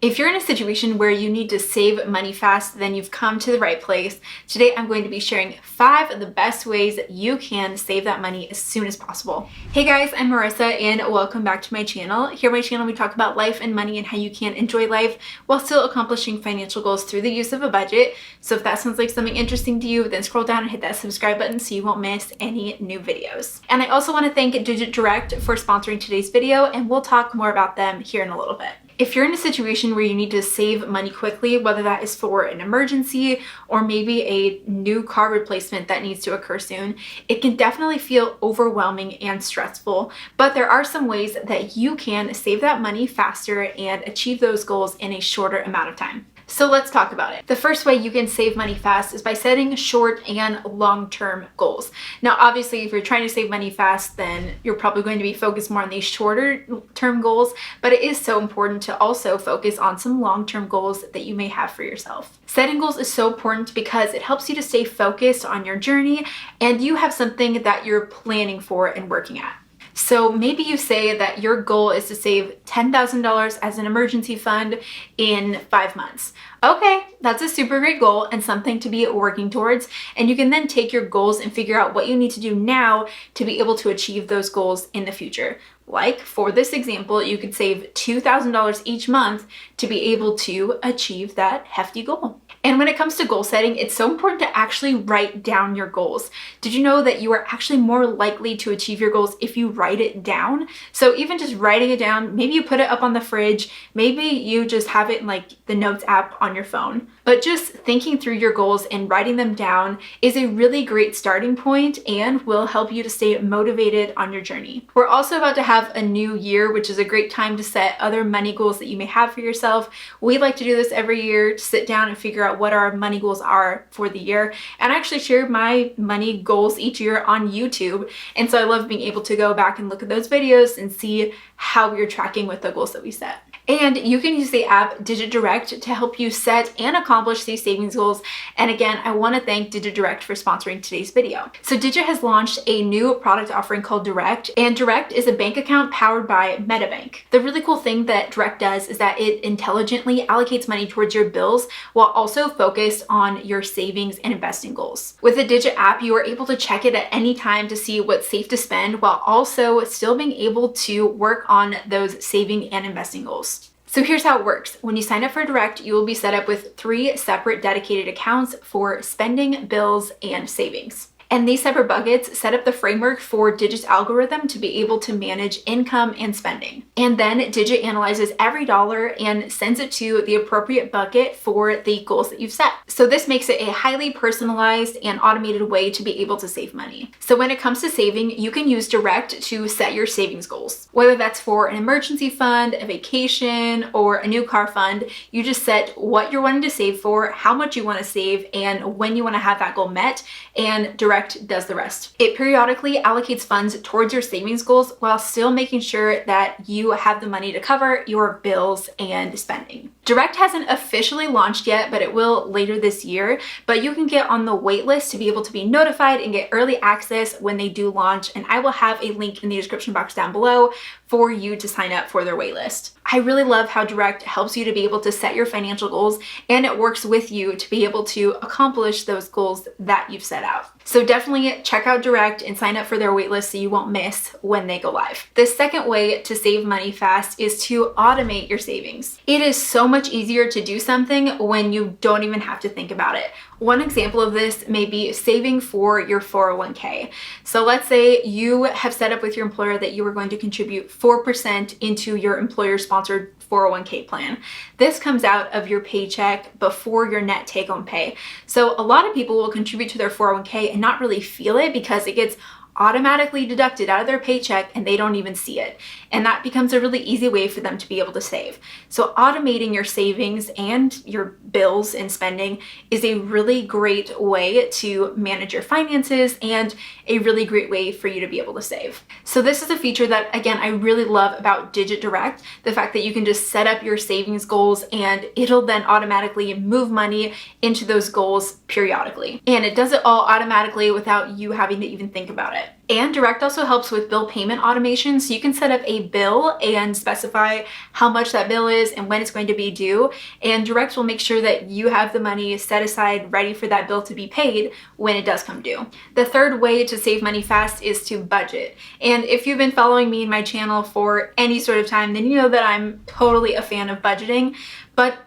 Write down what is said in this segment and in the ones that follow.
If you're in a situation where you need to save money fast, then you've come to the right place. Today, I'm going to be sharing 5 of the best ways that you can save that money as soon as possible. Hey guys, I'm Marissa and welcome back to my channel. Here on my channel, we talk about life and money and how you can enjoy life while still accomplishing financial goals through the use of a budget. So if that sounds like something interesting to you, then scroll down and hit that subscribe button so you won't miss any new videos. And I also want to thank Digit Direct for sponsoring today's video, and we'll talk more about them here in a little bit. If you're in a situation where you need to save money quickly, whether that is for an emergency or maybe a new car replacement that needs to occur soon, it can definitely feel overwhelming and stressful. But there are some ways that you can save that money faster and achieve those goals in a shorter amount of time. So let's talk about it. The first way you can save money fast is by setting short and long-term goals. Now, obviously, if you're trying to save money fast, then you're probably going to be focused more on these shorter term goals, but it is so important to also focus on some long-term goals that you may have for yourself. Setting goals is so important because it helps you to stay focused on your journey and you have something that you're planning for and working at. So maybe you say that your goal is to save $10,000 as an emergency fund in 5 months. Okay, that's a super great goal and something to be working towards. And you can then take your goals and figure out what you need to do now to be able to achieve those goals in the future. Like for this example, you could save $2,000 each month to be able to achieve that hefty goal. And when it comes to goal setting, it's so important to actually write down your goals. Did you know that you are actually more likely to achieve your goals if you write it down? So even just writing it down, maybe you put it up on the fridge, maybe you just have it in like the notes app on your phone. But just thinking through your goals and writing them down is a really great starting point and will help you to stay motivated on your journey. We're also about to have a new year, which is a great time to set other money goals that you may have for yourself. We like to do this every year, to sit down and figure out what our money goals are for the year. And I actually share my money goals each year on YouTube. And so I love being able to go back and look at those videos and see how we're tracking with the goals that we set. And you can use the app Digit Direct to help you set and accomplish these savings goals. And again, I want to thank Digit Direct for sponsoring today's video. So Digit has launched a new product offering called Direct, and Direct is a bank account powered by MetaBank. The really cool thing that Direct does is that it intelligently allocates money towards your bills while also focused on your savings and investing goals. With the Digit app, you are able to check it at any time to see what's safe to spend while also still being able to work on those saving and investing goals. So here's how it works. When you sign up for Direct, you will be set up with 3 separate dedicated accounts for spending, bills, and savings. And these separate buckets set up the framework for Digit's algorithm to be able to manage income and spending. And then Digit analyzes every dollar and sends it to the appropriate bucket for the goals that you've set. So this makes it a highly personalized and automated way to be able to save money. So when it comes to saving, you can use Direct to set your savings goals. Whether that's for an emergency fund, a vacation, or a new car fund, you just set what you're wanting to save for, how much you want to save, and when you want to have that goal met, and Direct does the rest. It periodically allocates funds towards your savings goals while still making sure that you have the money to cover your bills and spending. Direct hasn't officially launched yet, but it will later this year. But you can get on the wait list to be able to be notified and get early access when they do launch. And I will have a link in the description box down below for you to sign up for their wait list. I really love how Direct helps you to be able to set your financial goals, and it works with you to be able to accomplish those goals that you've set out. So definitely check out Direct and sign up for their waitlist so you won't miss when they go live. The second way to save money fast is to automate your savings. It is so much easier to do something when you don't even have to think about it. One example of this may be saving for your 401k. So let's say you have set up with your employer that you are going to contribute 4% into your employer-sponsored 401k plan. This comes out of your paycheck before your net take-home pay. So a lot of people will contribute to their 401k and not really feel it because it gets automatically deducted out of their paycheck and they don't even see it. And that becomes a really easy way for them to be able to save. So automating your savings and your bills and spending is a really great way to manage your finances and a really great way for you to be able to save. So this is a feature that, again, I really love about Digit Direct, the fact that you can just set up your savings goals and it'll then automatically move money into those goals periodically. And it does it all automatically without you having to even think about it. it. And Direct also helps with bill payment automation, so you can set up a bill and specify how much that bill is and when it's going to be due, and Direct will make sure that you have the money set aside ready for that bill to be paid when it does come due. The third way to save money fast is to budget. And if you've been following me in my channel for any sort of time, then you know that I'm totally a fan of budgeting, but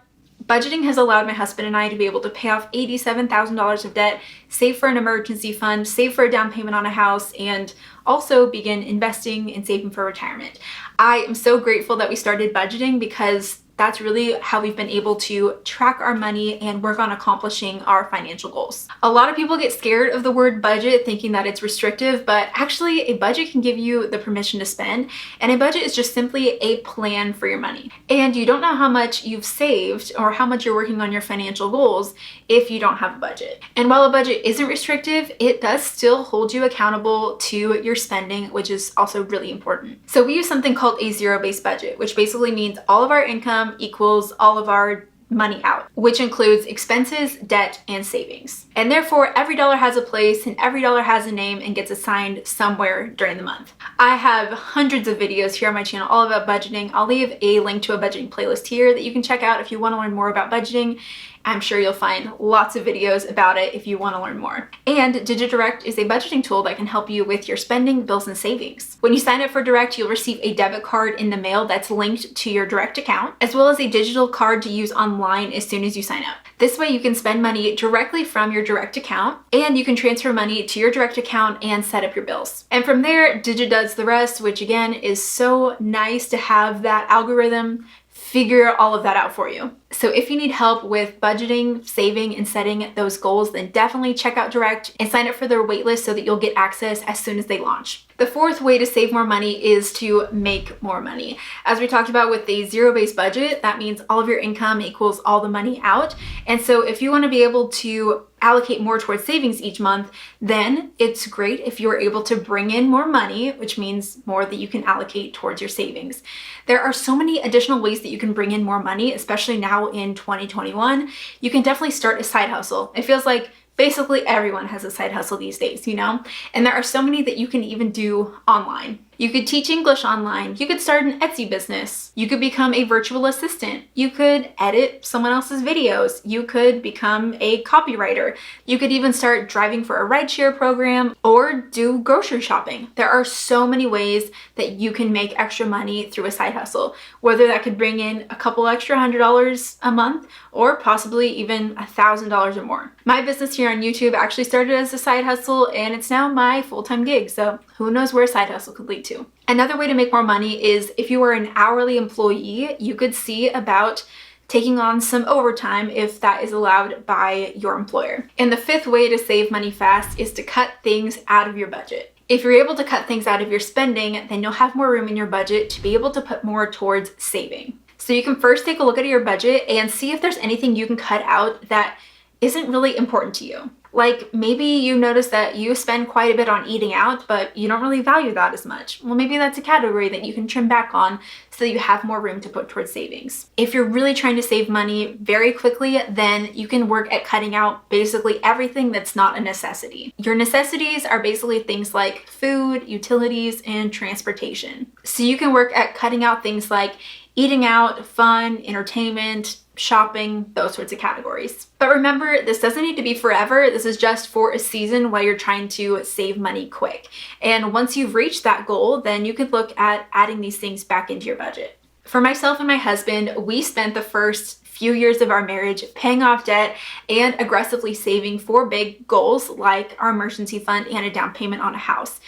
budgeting has allowed my husband and I to be able to pay off $87,000 of debt, save for an emergency fund, save for a down payment on a house, and also begin investing and saving for retirement. I am so grateful that we started budgeting because that's really how we've been able to track our money and work on accomplishing our financial goals. A lot of people get scared of the word budget, thinking that it's restrictive, but actually a budget can give you the permission to spend, and a budget is just simply a plan for your money. And you don't know how much you've saved or how much you're working on your financial goals if you don't have a budget. And while a budget isn't restrictive, it does still hold you accountable to your spending, which is also really important. So we use something called a zero-based budget, which basically means all of our income equals all of our money out, which includes expenses, debt, and savings. And therefore, every dollar has a place and every dollar has a name and gets assigned somewhere during the month. I have hundreds of videos here on my channel all about budgeting. I'll leave a link to a budgeting playlist here that you can check out if you want to learn more about budgeting. I'm sure you'll find lots of videos about it if you want to learn more. And DigiDirect is a budgeting tool that can help you with your spending, bills, and savings. When you sign up for Direct, you'll receive a debit card in the mail that's linked to your Direct account, as well as a digital card to use online as soon as you sign up. This way you can spend money directly from your Direct account, and you can transfer money to your Direct account and set up your bills. And from there, Digi does the rest, which again is so nice to have that algorithm figure all of that out for you. So if you need help with budgeting, saving, and setting those goals, then definitely check out Direct and sign up for their waitlist so that you'll get access as soon as they launch. The fourth way to save more money is to make more money. As we talked about with the zero-based budget, that means all of your income equals all the money out. And so if you want to be able to allocate more towards savings each month, then it's great if you are able to bring in more money, which means more that you can allocate towards your savings. There are so many additional ways that you can bring in more money, especially now in 2021. You can definitely start a side hustle. It feels like basically everyone has a side hustle these days, you know? And there are so many that you can even do online. You could teach English online. You could start an Etsy business. You could become a virtual assistant. You could edit someone else's videos. You could become a copywriter. You could even start driving for a rideshare program or do grocery shopping. There are so many ways that you can make extra money through a side hustle, whether that could bring in a couple extra $100 a month or possibly even $1,000 or more. My business here on YouTube actually started as a side hustle and it's now my full-time gig. So who knows where a side hustle could lead to. Another way to make more money is if you are an hourly employee, you could see about taking on some overtime if that is allowed by your employer. And the fifth way to save money fast is to cut things out of your budget. If you're able to cut things out of your spending, then you'll have more room in your budget to be able to put more towards saving. So you can first take a look at your budget and see if there's anything you can cut out that isn't really important to you. Like maybe you notice that you spend quite a bit on eating out, but you don't really value that as much. Well, maybe that's a category that you can trim back on so that you have more room to put towards savings. If you're really trying to save money very quickly, then you can work at cutting out basically everything that's not a necessity. Your necessities are basically things like food, utilities, and transportation. So you can work at cutting out things like eating out, fun, entertainment, shopping, those sorts of categories. But remember, this doesn't need to be forever. This is just for a season while you're trying to save money quick. And once you've reached that goal, then you could look at adding these things back into your budget. For myself and my husband, we spent the first few years of our marriage paying off debt and aggressively saving for big goals like our emergency fund and a down payment on a house.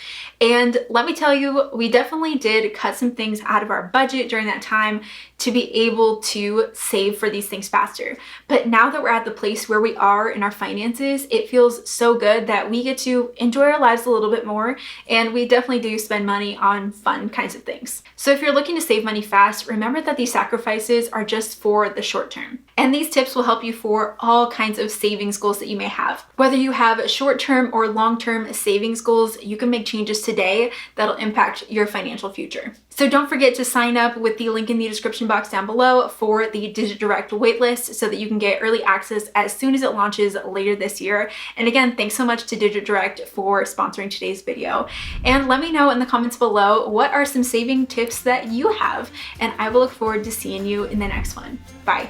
And let me tell you, we definitely did cut some things out of our budget during that time to be able to save for these things faster. But now that we're at the place where we are in our finances, it feels so good that we get to enjoy our lives a little bit more, and we definitely do spend money on fun kinds of things. So if you're looking to save money fast, remember that these sacrifices are just for the short term. And these tips will help you for all kinds of savings goals that you may have. Whether you have short-term or long-term savings goals, you can make changes today that'll impact your financial future. So don't forget to sign up with the link in the description box down below for the Digit Direct waitlist so that you can get early access as soon as it launches later this year. And again, thanks so much to Digit Direct for sponsoring today's video. And let me know in the comments below, what are some saving tips that you have? And I will look forward to seeing you in the next one. Bye.